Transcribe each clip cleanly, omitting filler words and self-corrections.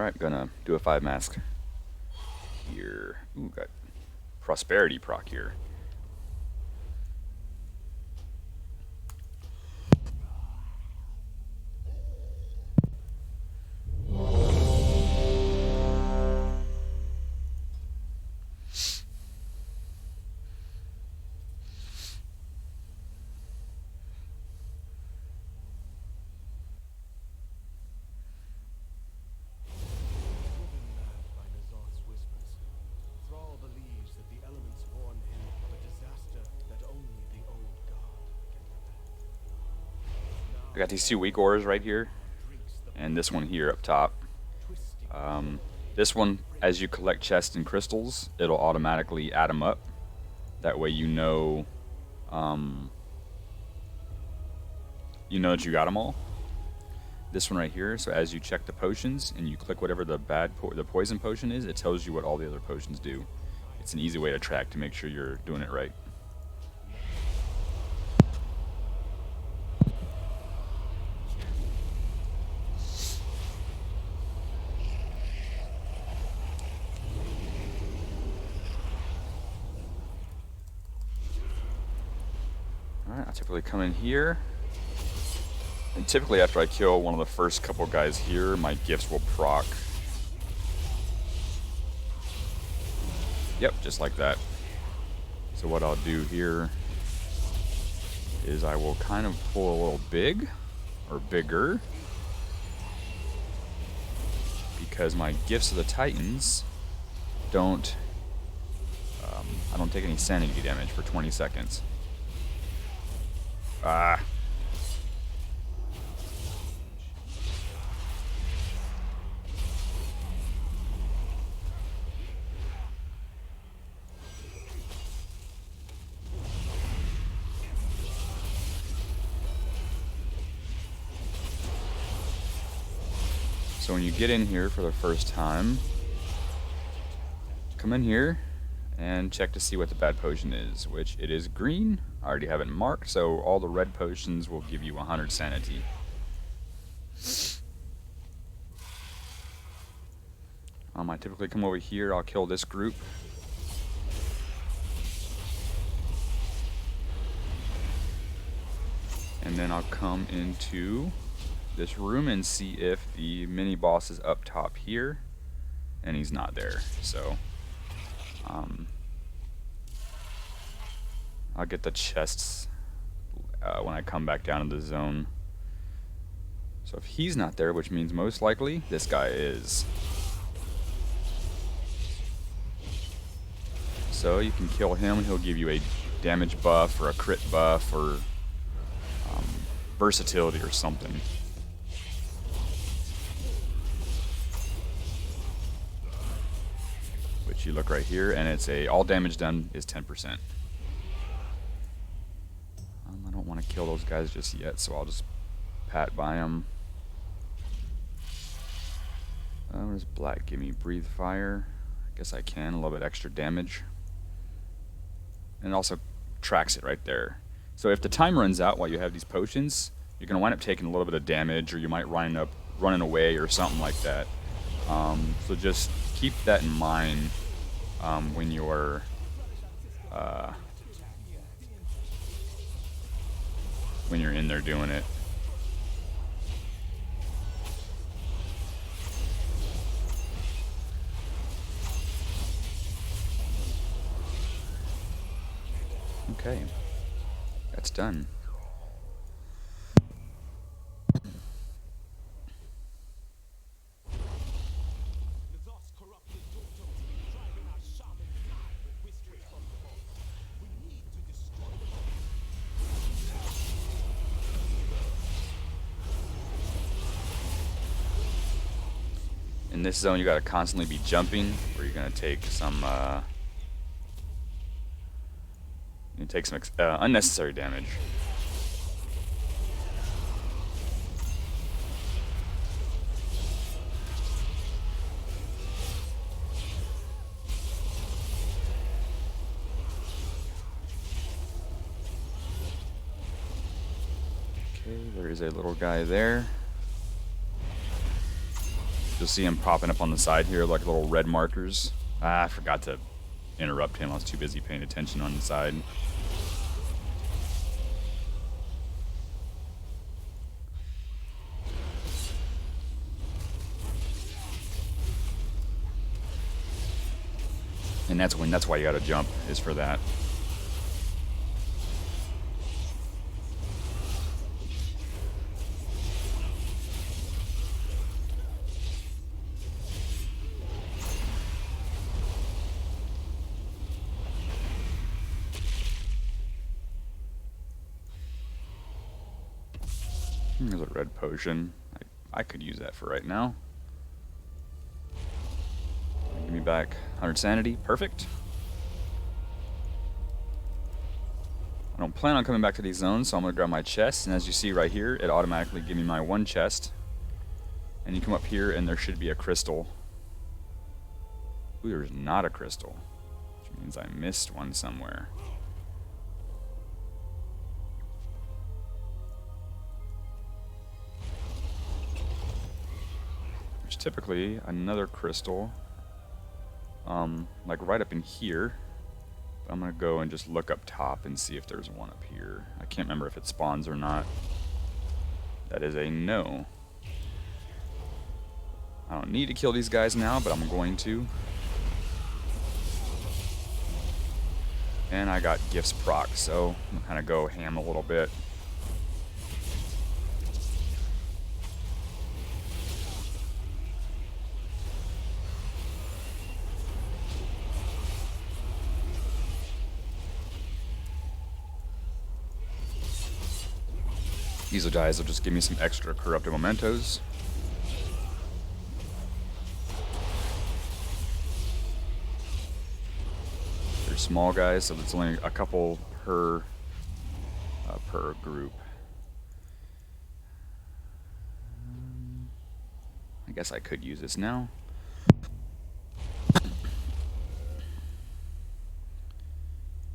Alright, gonna do a 5 mask here. Ooh, got prosperity proc here. I got these 2 weak ores right here, and this one here up top. This one, as you collect chests and crystals, it'll automatically add them up. That way you know that you got them all. This one right here, so as you check the potions and you click whatever the poison potion is, it tells you what all the other potions do. It's an easy way to track to make sure you're doing it right. Alright, I typically come in here. And typically after I kill one of the first couple guys here, my gifts will proc. Yep, just like that. So what I'll do here is I will kind of pull a little big, or bigger, because my gifts of the Titans don't, I don't take any sanity damage for 20 seconds. Ah. So when you get in here for the first time, come in here and check to see what the bad potion is, which it is green. I already have it marked, so all the red potions will give you 100 sanity. I typically come over here, I'll kill this group. And then I'll come into this room and see if the mini boss is up top here, and he's not there. So I'll get the chests when I come back down to the zone. So if he's not there, which means most likely this guy is. So you can kill him, he'll give you a damage buff or a crit buff or versatility or something. Which you look right here, and it's all damage done is 10%. I don't want to kill those guys just yet, so I'll just pat by them. What does black give me? Breathe fire. I guess I can, a little bit extra damage. And it also tracks it right there. So if the time runs out while you have these potions, you're going to wind up taking a little bit of damage, or you might running away or something like that. So just keep that in mind when you're in there doing it. Okay, that's done. In this zone, you gotta constantly be jumping, or you're gonna take some unnecessary damage. Okay, there is a little guy there. You'll see him popping up on the side here, like little red markers. I forgot to interrupt him. I was too busy paying attention on the side. And that's why you gotta jump, is for that. There's a red potion. I could use that for right now. Give me back 100 sanity. Perfect. I don't plan on coming back to these zones, so I'm going to grab my chest. And as you see right here, it automatically gives me my one chest. And you come up here, and there should be a crystal. Ooh, there's not a crystal, which means I missed one somewhere. There's typically another crystal, like right up in here. But I'm gonna go and just look up top and see if there's one up here. I can't remember if it spawns or not. That is a no. I don't need to kill these guys now, but I'm going to. And I got gifts proc, so I'm gonna kind of go ham a little bit. These guys will just give me some extra corrupted mementos. They're small guys, so it's only a couple per group. I guess I could use this now.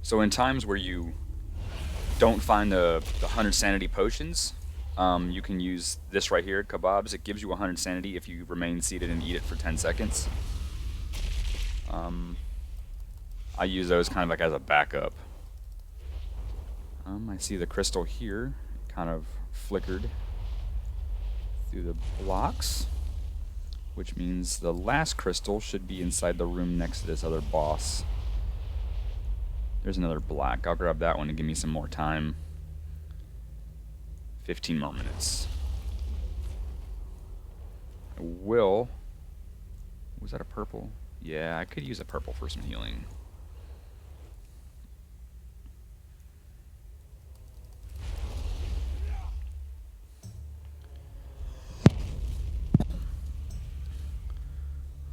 So in times where you don't find the 100 sanity potions, you can use this right here, kebabs. It gives you 100 sanity if you remain seated and eat it for 10 seconds. I use those kind of like as a backup. I see the crystal here, kind of flickered through the blocks, which means the last crystal should be inside the room next to this other boss. There's another black. I'll grab that one and give me some more time. 15 more minutes. I will. Was that a purple? Yeah, I could use a purple for some healing.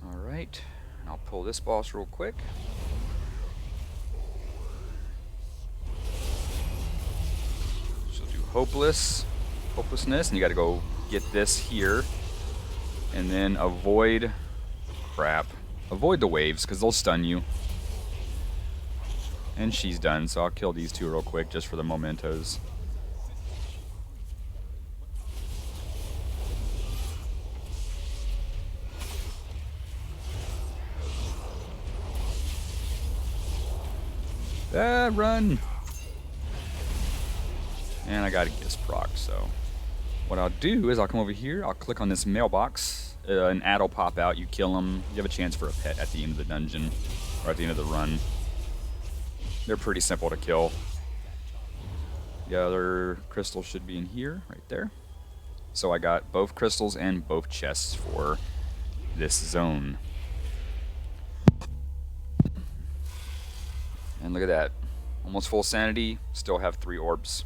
Alright, I'll pull this boss real quick. Hopelessness, and you gotta go get this here, and then avoid the waves, because they'll stun you. And she's done, so I'll kill these two real quick just for the mementos. Run! And I got a gifts proc, so what I'll do is I'll come over here, I'll click on this mailbox, an ad will pop out, you kill them, you have a chance for a pet at the end of the dungeon, or at the end of the run. They're pretty simple to kill. The other crystal should be in here, right there. So I got both crystals and both chests for this zone. And look at that, almost full sanity, still have 3 orbs.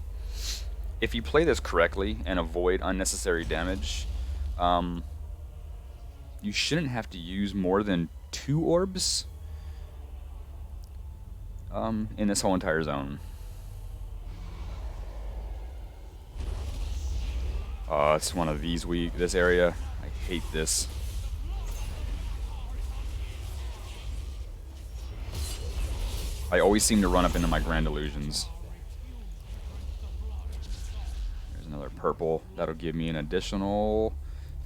If you play this correctly and avoid unnecessary damage, you shouldn't have to use more than 2 orbs in this whole entire zone. It's one of these this area. I hate this. I always seem to run up into my grand illusions. There's another purple. That'll give me an additional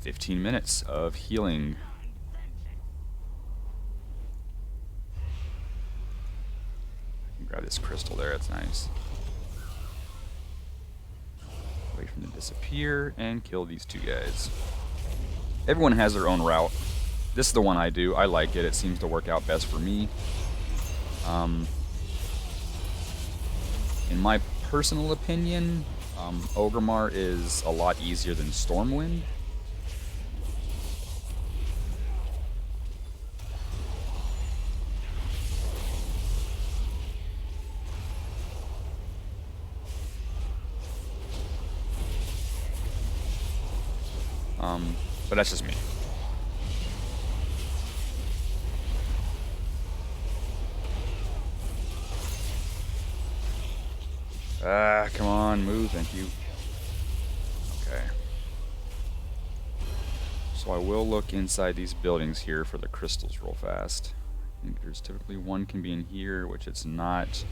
15 minutes of healing. Grab this crystal there, that's nice. Wait for them to disappear and kill these two guys. Everyone has their own route. This is the one I do. I like it. It seems to work out best for me. In my personal opinion, Orgrimmar is a lot easier than Stormwind. But that's just me. Come on, move, thank you. Okay. So I will look inside these buildings here for the crystals real fast. I think there's typically one can be in here, which it's not.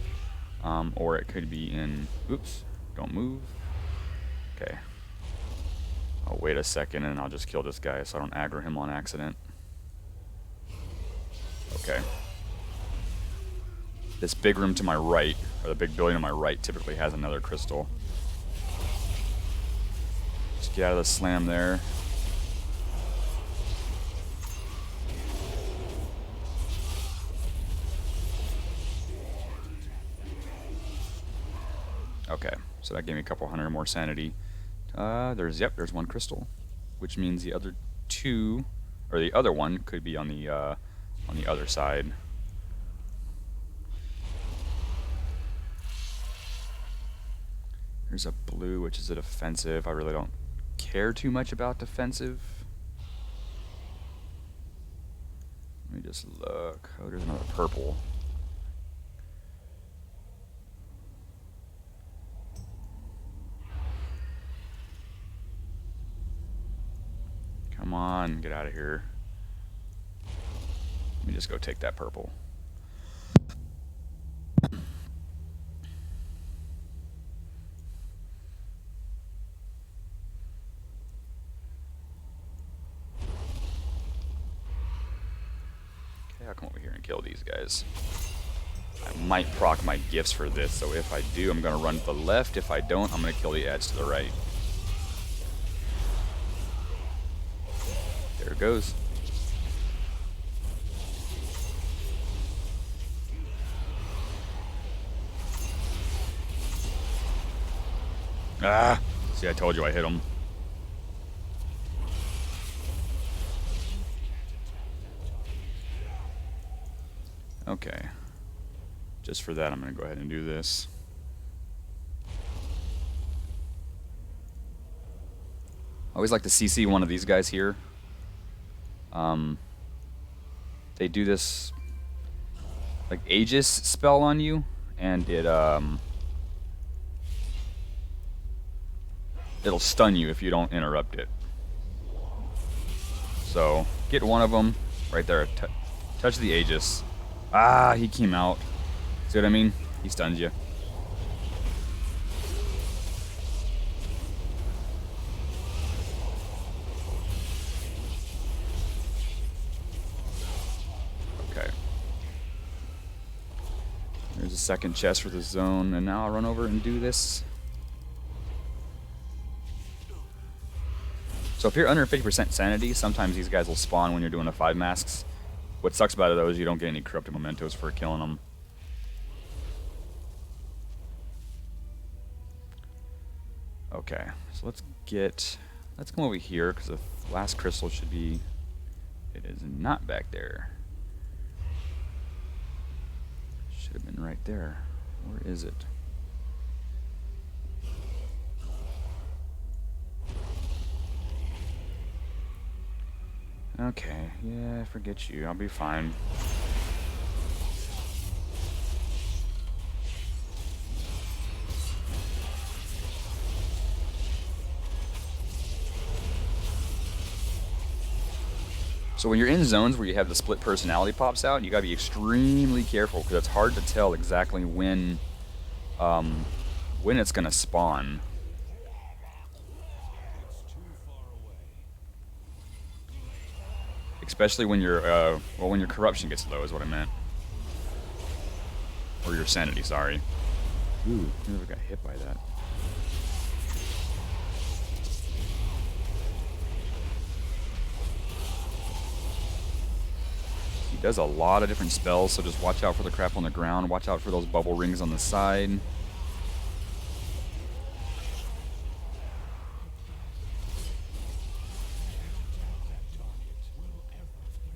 Or it could be in, oops, don't move. Okay. I'll wait a second and I'll just kill this guy so I don't aggro him on accident. Okay. This big room to my right, or the big building to my right, typically has another crystal. Just get out of the slam there. Okay, so that gave me a couple hundred more sanity. There's one crystal, which means the other two, or the other one, could be on the other side. There's a blue, which is a defensive. I really don't care too much about defensive. Let me just look. Oh, there's another purple. Come on, get out of here. Let me just go take that purple. Okay, I'll come over here and kill these guys. I might proc my gifts for this, so if I do, I'm going to run to the left. If I don't, I'm going to kill the ads to the right. There it goes. Ah! See, I told you I hit him. Okay. Just for that, I'm going to go ahead and do this. I always like to CC one of these guys here. They do this like Aegis spell on you, and it'll stun you if you don't interrupt it. So get one of them right there. Touch the Aegis. Ah, he came out. See what I mean? He stuns you. There's a second chest for the zone, and now I'll run over and do this. So if you're under 50% sanity, sometimes these guys will spawn when you're doing the 5 masks. What sucks about it though is you don't get any corrupted mementos for killing them. Okay, so let's come over here because the last crystal should be, it is not back there. Should have been right there. Where is it? Okay, yeah, forget you. I'll be fine. So when you're in zones where you have the split personality pops out, you gotta be extremely careful because it's hard to tell exactly when it's gonna spawn. Especially when your well, when your corruption gets low is what I meant. Or your sanity, sorry. Ooh, I never got hit by that. He does a lot of different spells, so just watch out for the crap on the ground. Watch out for those bubble rings on the side.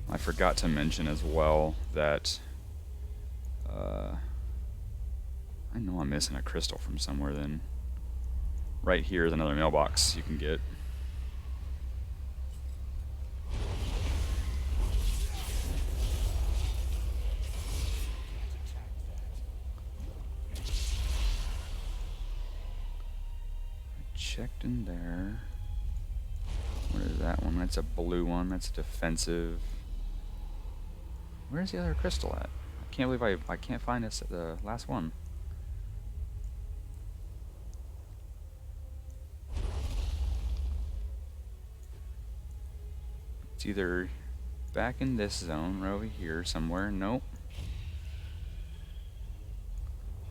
I forgot to mention as well that I know I'm missing a crystal from somewhere then. Right here is another mailbox you can get. Checked in there. What is that one? That's a blue one. That's defensive. Where's the other crystal at? I can't believe I can't find this at the last one. It's either back in this zone or over here somewhere. Nope.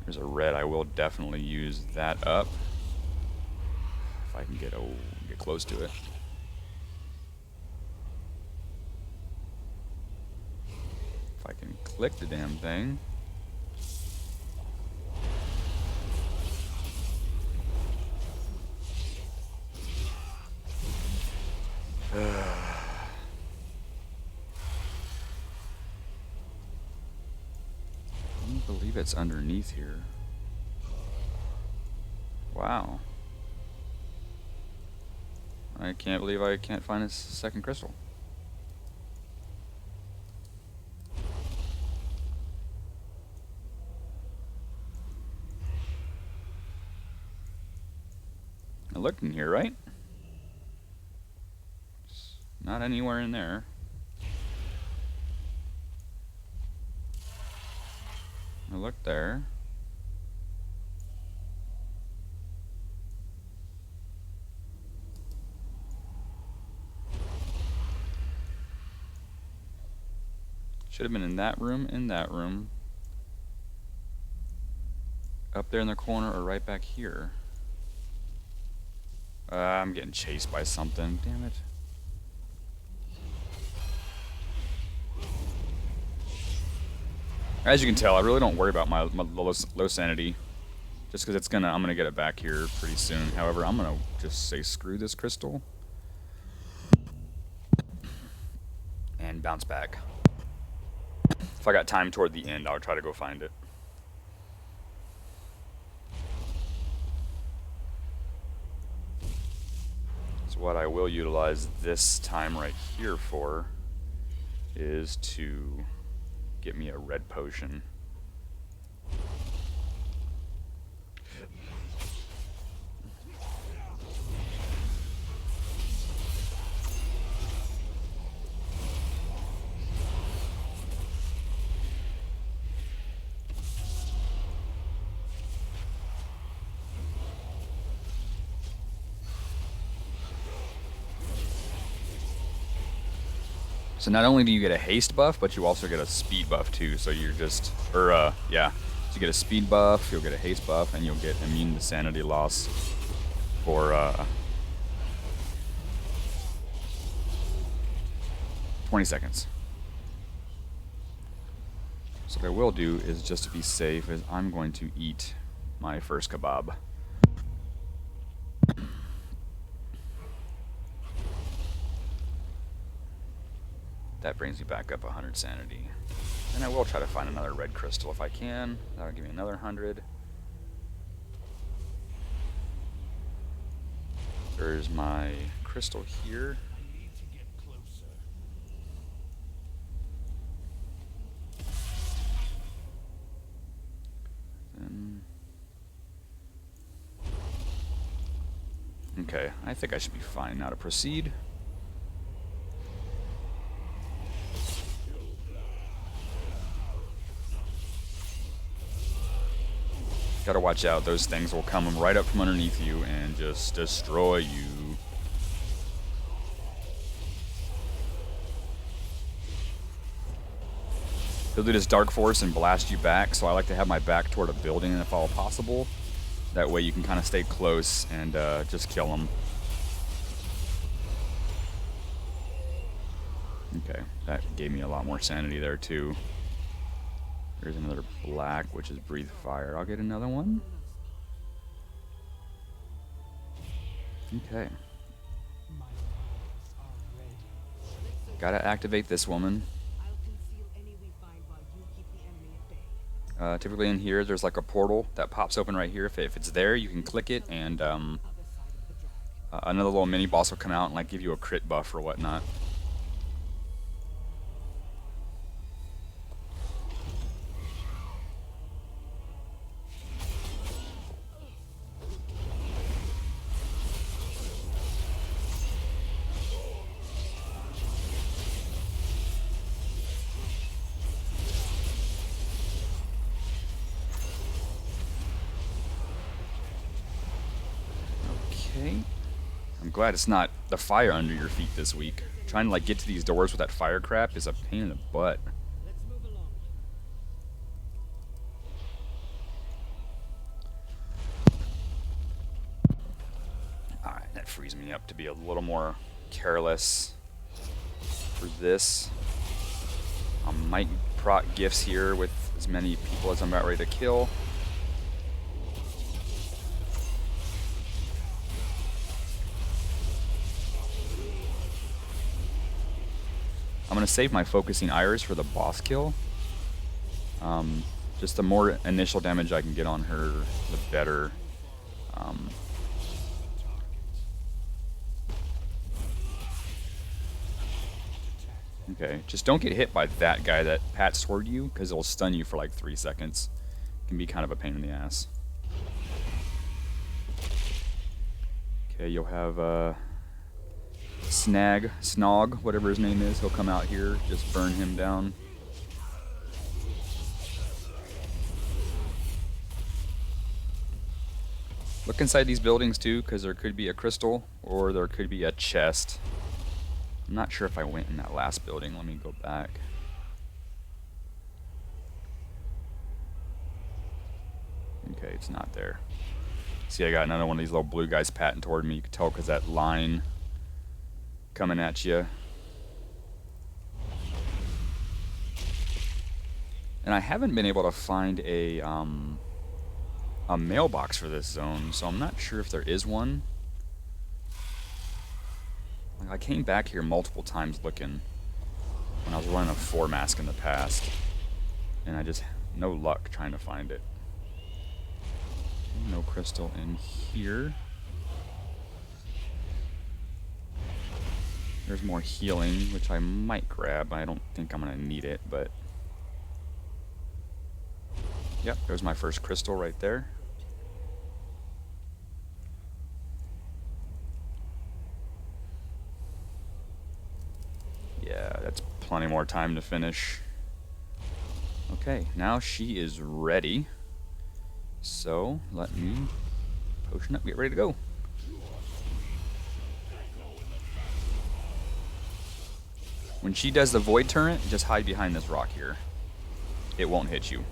There's a red. I will definitely use that up if I can get close to it. If I can click the damn thing. I believe it's underneath here. Wow. I can't believe I can't find a second crystal. I looked in here, right? It's not anywhere in there. I looked there. Should have been in that room, up there in the corner, or right back here. I'm getting chased by something. Damn it. As you can tell, I really don't worry about my low sanity, just because I'm gonna get it back here pretty soon. However, I'm gonna just say screw this crystal and bounce back. If I got time toward the end, I'll try to go find it. So what I will utilize this time right here for is to get me a red potion. So not only do you get a haste buff, but you also get a speed buff too. So you're just, yeah. So you get a speed buff, you'll get a haste buff, and you'll get immune to sanity loss for 20 seconds. So what I will do is, just to be safe, is I'm going to eat my first kebab. That brings me back up 100 sanity. And I will try to find another red crystal if I can. That'll give me another 100. There's my crystal here. Okay, I think I should be fine now to proceed. Gotta watch out, those things will come right up from underneath you and just destroy you. He'll do this Dark Force and blast you back, so I like to have my back toward a building if all possible. That way you can kind of stay close and just kill him. Okay, that gave me a lot more sanity there too. There's another black, which is Breathe Fire. I'll get another one. Okay. Gotta activate this woman. Typically in here, there's like a portal that pops open right here. If it's there, you can click it, and another little mini boss will come out and like give you a crit buff or whatnot. Okay. I'm glad it's not the fire under your feet this week. Trying to like get to these doors with that fire crap is a pain in the butt. Alright, that frees me up to be a little more careless for this. I might proc gifts here with as many people as I'm about ready to kill. I'm going to save my Focusing Iris for the boss kill. Just the more initial damage I can get on her, the better. Okay, just don't get hit by that guy that pats toward you, because it'll stun you for like 3 seconds. It can be kind of a pain in the ass. Okay, you'll have Snog, whatever his name is, he'll come out here, just burn him down. Look inside these buildings too, because there could be a crystal, or there could be a chest. I'm not sure if I went in that last building, let me go back. Okay, it's not there. See, I got another one of these little blue guys patting toward me, you can tell because that line coming at you. And I haven't been able to find a mailbox for this zone, so I'm not sure if there is one. Like, I came back here multiple times looking when I was running a 4 mask in the past, and I just no luck trying to find it. No crystal in here. There's more healing, which I might grab. I don't think I'm going to need it, but... Yep, there's my first crystal right there. Yeah, that's plenty more time to finish. Okay, now she is ready. So, let me potion up, get ready to go. When she does the void turret, just hide behind this rock here. It won't hit you.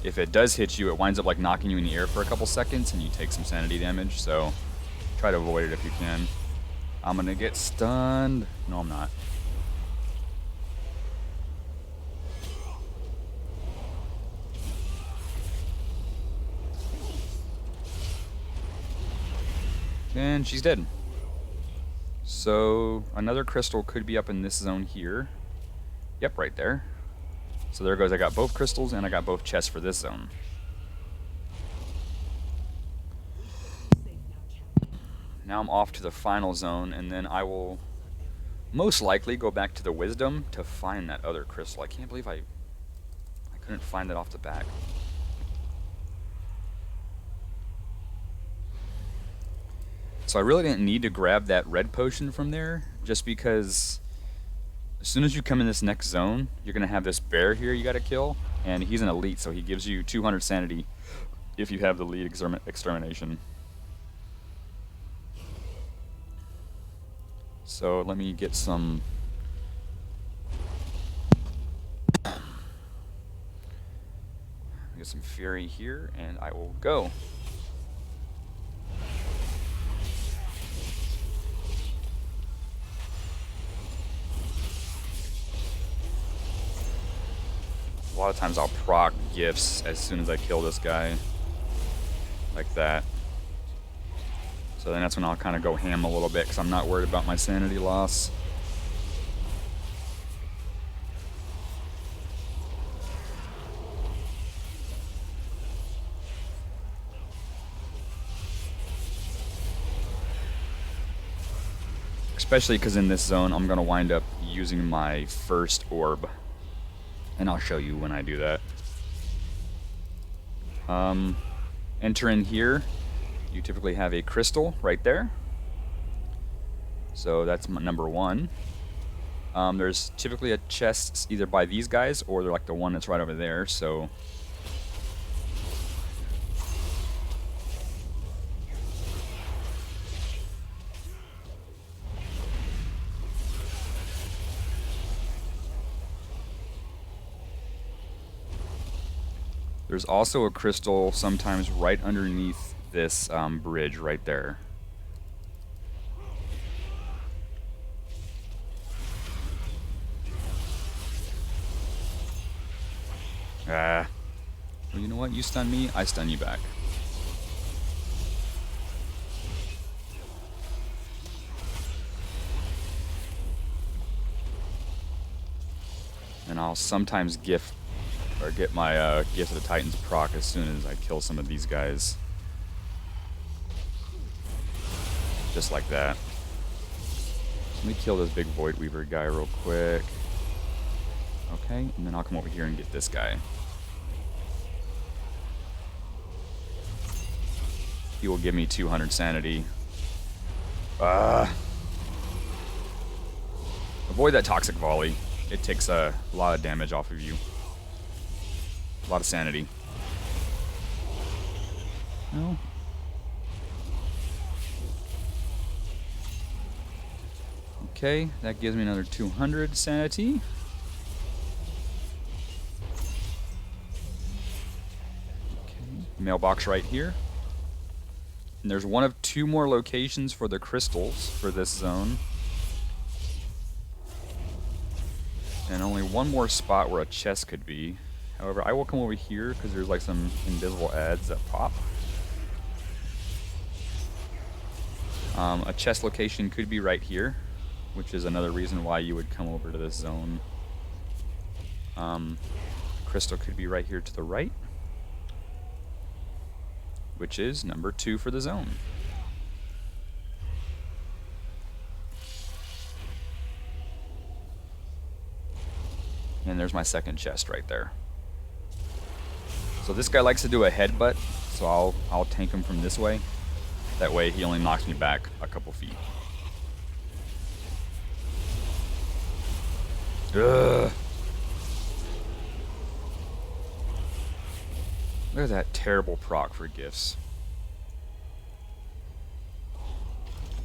If it does hit you, it winds up like knocking you in the air for a couple seconds and you take some sanity damage, so try to avoid it if you can. I'm gonna get stunned. No, I'm not. And she's dead. So another crystal could be up in this zone here. Yep, right there. So there goes, I got both crystals and I got both chests for this zone. Now I'm off to the final zone, and then I will most likely go back to the Wisdom to find that other crystal. I can't believe I couldn't find it off the bat. So I really didn't need to grab that red potion from there, just because as soon as you come in this next zone, you're going to have this bear here you got to kill, and he's an elite, so he gives you 200 sanity if you have the lead extermination. So let me get some Get some fury here, and I will go. A lot of times I'll proc gifts as soon as I kill this guy. Like that. So then that's when I'll kind of go ham a little bit, because I'm not worried about my sanity loss. Especially because in this zone, I'm going to wind up using my first orb. And I'll show you when I do that. Enter in here. You typically have a crystal right there. So that's my number 1. There's typically a chest either by these guys or they're like the one that's right over there. So there's also a crystal sometimes right underneath this bridge right there. Well, you know what? You stun me, I stun you back. And I'll sometimes get my Gift of the Titans proc as soon as I kill some of these guys. Just like that. Let me kill this big Void Weaver guy real quick. Okay, and then I'll come over here and get this guy. He will give me 200 sanity. Avoid that toxic volley. It takes a lot of damage off of you. A lot of sanity. No. Okay, that gives me another 200 sanity. Okay, mailbox right here. And there's one of 2 more locations for the crystals for this zone. And only one more spot where a chest could be. However, I will come over here because there's like some invisible ads that pop. A chest location could be right here, which is another reason why you would come over to this zone. Crystal could be right here to the right, which is number 2 for the zone. And there's my second chest right there. So this guy likes to do a headbutt, so I'll tank him from this way. That way he only knocks me back a couple feet. Ugh. Look at that terrible proc for gifts.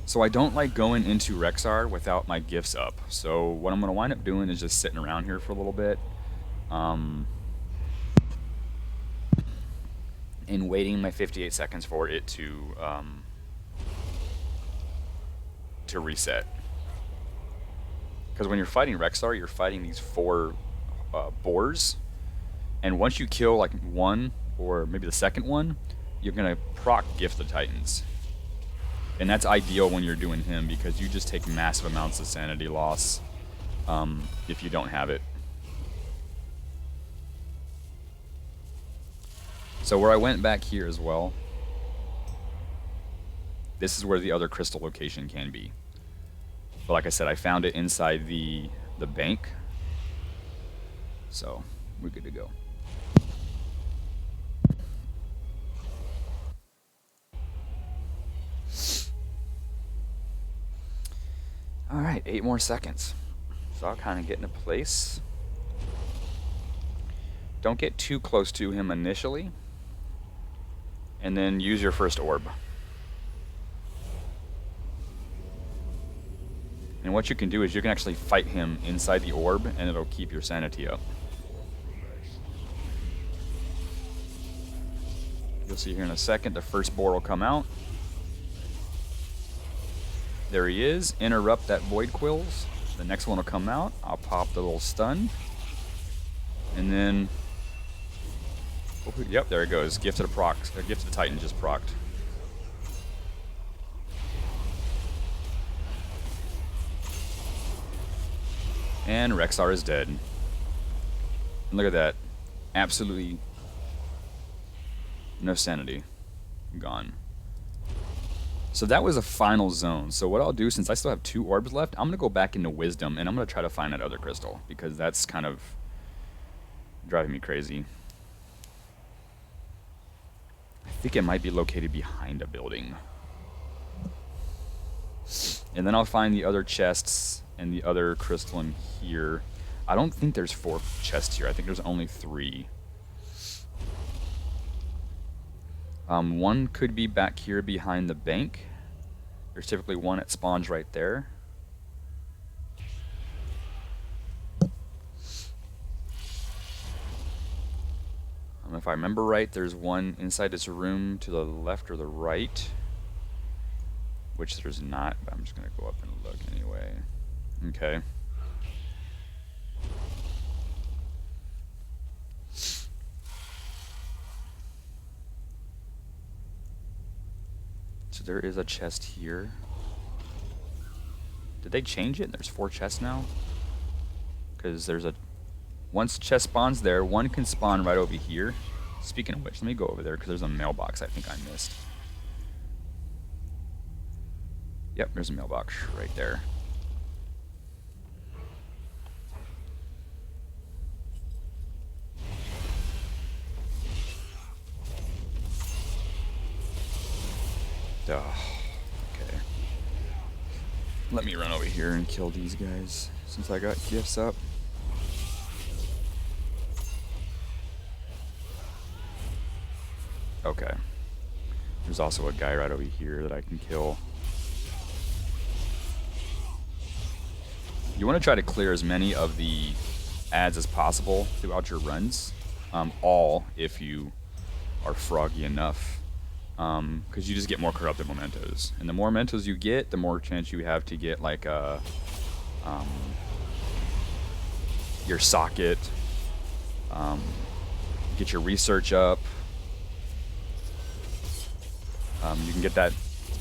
So I don't like going into Rexar without my gifts up. So what I'm going to wind up doing is just sitting around here for a little bit. And waiting my 58 seconds for it to reset. Because when you're fighting Rexar, you're fighting these 4 boars. And once you kill like one, or maybe the second one, you're going to proc Gift the Titans. And that's ideal when you're doing him, because you just take massive amounts of sanity loss if you don't have it. So where I went back here as well, this is where the other crystal location can be. But like I said, I found it inside the bank. So we're good to go. Alright, 8 more seconds. So I'll kind of get into place. Don't get too close to him initially. And then use your first orb. And what you can do is you can actually fight him inside the orb, and it'll keep your sanity up. You'll see here in a second, the first boar will come out. There he is. Interrupt that Void Quills. The next one will come out. I'll pop the little stun. And then... Yep, there it goes. Gift to the proc. Gift to the Titan just procced. And Rexar is dead. And look at that. Absolutely no sanity. Gone. So that was a final zone. So what I'll do, since I still have 2 orbs left, I'm going to go back into Wisdom, and I'm going to try to find that other crystal, because that's kind of driving me crazy. I think it might be located behind a building. And then I'll find the other chests and the other crystal in here. I don't think there's 4 chests here. I think there's only 3. One could be back here behind the bank. There's typically one that spawns right there. If I remember right, there's one inside this room to the left or the right. Which there's not, but I'm just going to go up and look anyway. Okay. So there is a chest here. Did they change it? There's 4 chests now? Because there's a... Once chest spawns there, one can spawn right over here. Speaking of which, let me go over there because there's a mailbox I think I missed. Yep, there's a mailbox right there. Oh, okay. Let me run over here and kill these guys since I got gifts up. Okay. There's also a guy right over here that I can kill. You want to try to clear as many of the ads as possible throughout your runs. All, if you are froggy enough. Because you just get more corrupted mementos. And the more mementos you get, the more chance you have to get like a... your socket. Get your research up. You can get that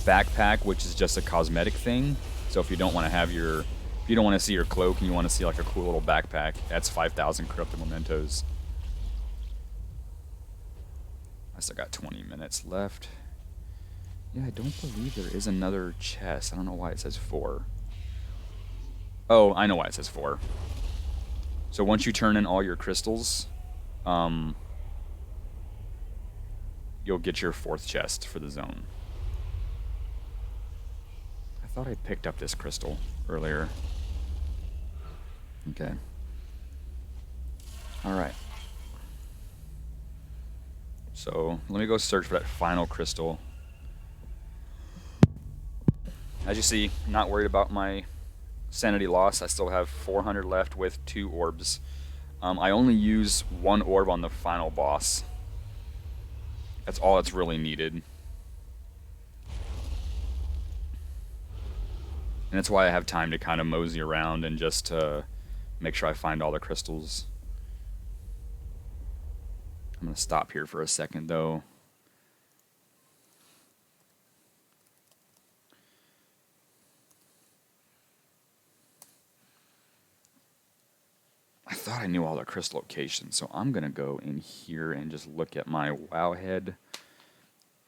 backpack, which is just a cosmetic thing. So if you don't want to have your... If you don't want to see your cloak and you want to see like a cool little backpack, that's 5,000 corrupted mementos. I still got 20 minutes left. Yeah, I don't believe there is another chest. I don't know why it says 4. Oh, I know why it says 4. So once you turn in all your crystals, you'll get your 4th chest for the zone. I thought I picked up this crystal earlier. Okay. Alright. So, let me go search for that final crystal. As you see, I'm not worried about my sanity loss. I still have 400 left with 2 orbs. I only use 1 orb on the final boss. That's all that's really needed. And that's why I have time to kind of mosey around and just make sure I find all the crystals. I'm going to stop here for a second, though. I thought I knew all the crystal locations, so I'm going to go in here and just look at my WoW head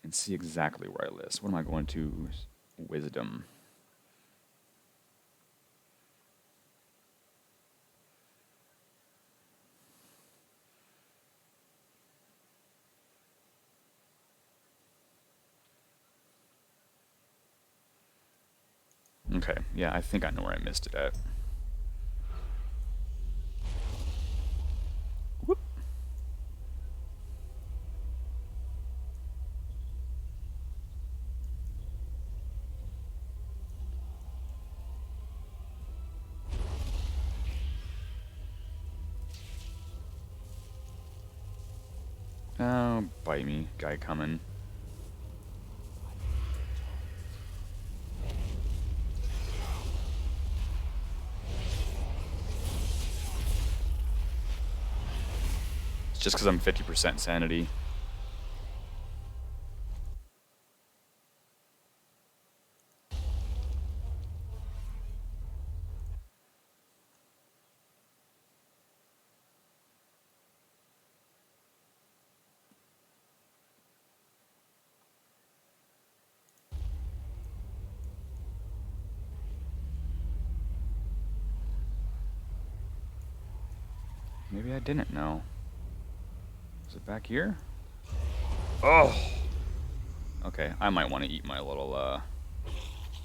and see exactly where I list. What am I going to? Wisdom. Okay, yeah, I think I know where I missed it at. Whoop. Oh, bite me. Guy coming. It's just because I'm 50% sanity. Maybe I didn't know. Is it back here? Oh! Okay, I might want to eat my little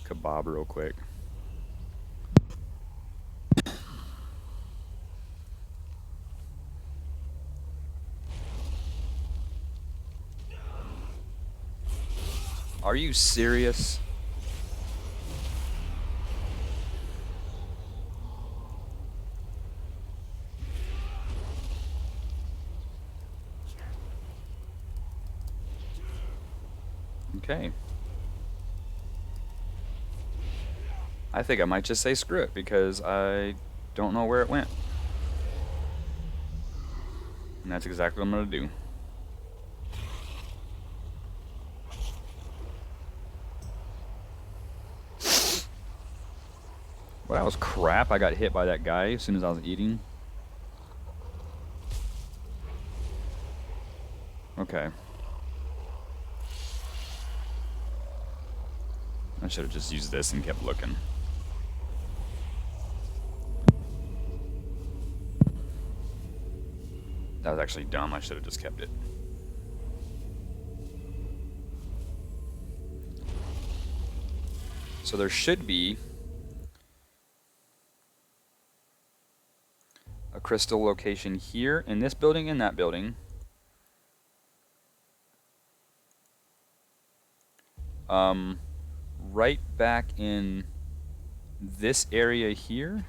kebab real quick. Are you serious? Okay. I think I might just say screw it because I don't know where it went. And that's exactly what I'm going to do. Well, that was crap. I got hit by that guy as soon as I was eating. Okay. I should have just used this and kept looking. That was actually dumb. I should have just kept it. So there should be a crystal location here in this building and that building. Right back in this area here,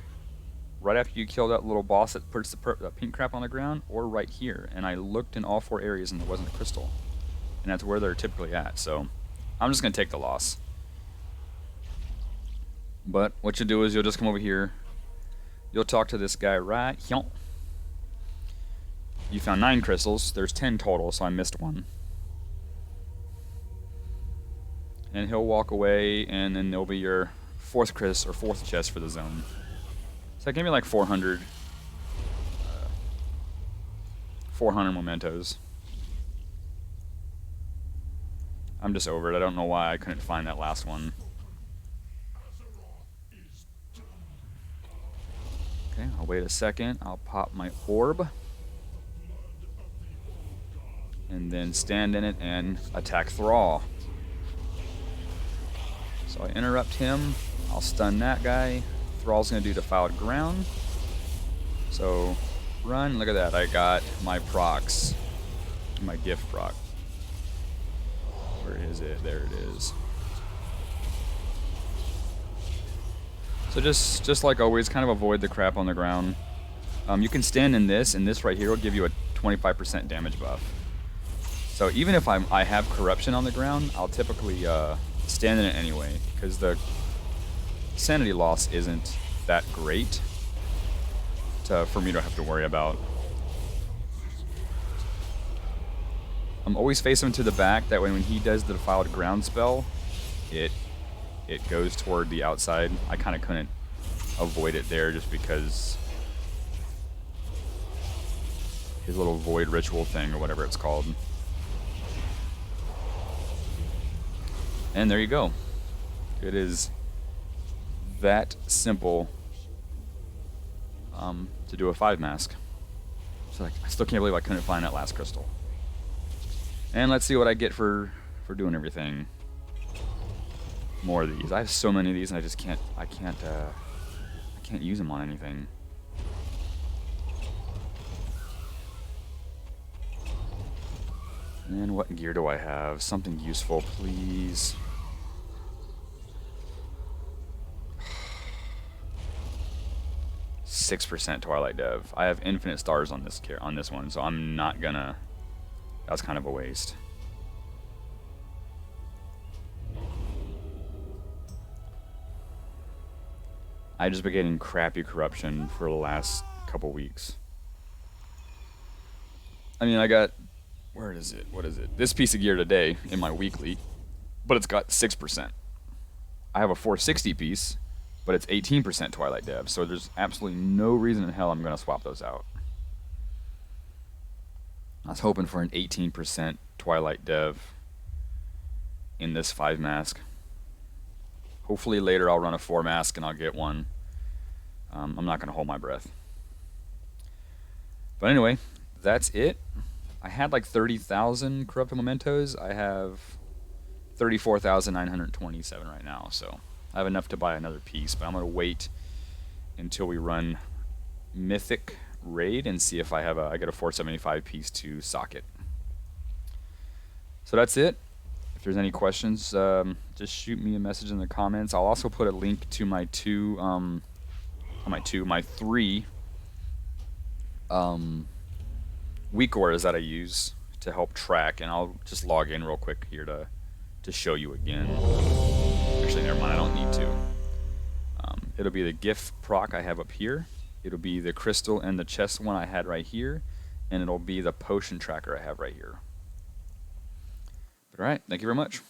right after you kill that little boss that puts the pink crap on the ground, or right here. And I looked in all 4 areas and there wasn't a crystal. And that's where they're typically at, so I'm just going to take the loss. But what you'll do is you'll just come over here. You'll talk to this guy right here. You found 9 crystals. There's 10 total, so I missed 1. And he'll walk away, and then there'll be your 4th crystal or 4th chest for the zone. So that gave me like 400 mementos. I'm just over it. I don't know why I couldn't find that last one. Okay, I'll wait a second. I'll pop my orb. And then stand in it and attack Thrall. So I interrupt him. I'll stun that guy. Thrall's going to do defiled ground. So run. Look at that. I got my procs. My gift proc. Where is it? There it is. So just like always, kind of avoid the crap on the ground. You can stand in this, and this right here will give you a 25% damage buff. So even if I have corruption on the ground, I'll typically stand in it anyway, because the sanity loss isn't that great for me to have to worry about. I'm always facing him to the back, that way when he does the defiled ground spell, it goes toward the outside. I kind of couldn't avoid it there just because his little void ritual thing or whatever it's called. And there you go. It is that simple to do a 5 mask. So I still can't believe I couldn't find that last crystal. And let's see what I get for doing everything. More of these. I have so many of these, and I just can't. I can't use them on anything. And what gear do I have? Something useful, please. .6% Twilight Dev. I have infinite stars on this one, so I'm not gonna That was kind of a waste. I've just been getting crappy corruption for the last couple weeks. I mean, I got, where is it? What is it? This piece of gear today in my weekly, but it's got 6%. I have a 460 piece, but it's 18% Twilight Dev, so there's absolutely no reason in hell I'm going to swap those out. I was hoping for an 18% Twilight Dev in this 5 mask. Hopefully later I'll run a 4 mask and I'll get one. I'm not going to hold my breath. But anyway, that's it. I had like 30,000 corrupted mementos. I have 34,927 right now, so I have enough to buy another piece, but I'm going to wait until we run Mythic Raid and see if I get a 475 piece to socket. So that's it. If there's any questions, just shoot me a message in the comments. I'll also put a link to my three weak orders that I use to help track, and I'll just log in real quick here to show you again. Actually, never mind, I don't need to. It'll be the GIF proc I have up here. It'll be the crystal and the chest one I had right here, and it'll be the potion tracker I have right here. But alright, thank you very much.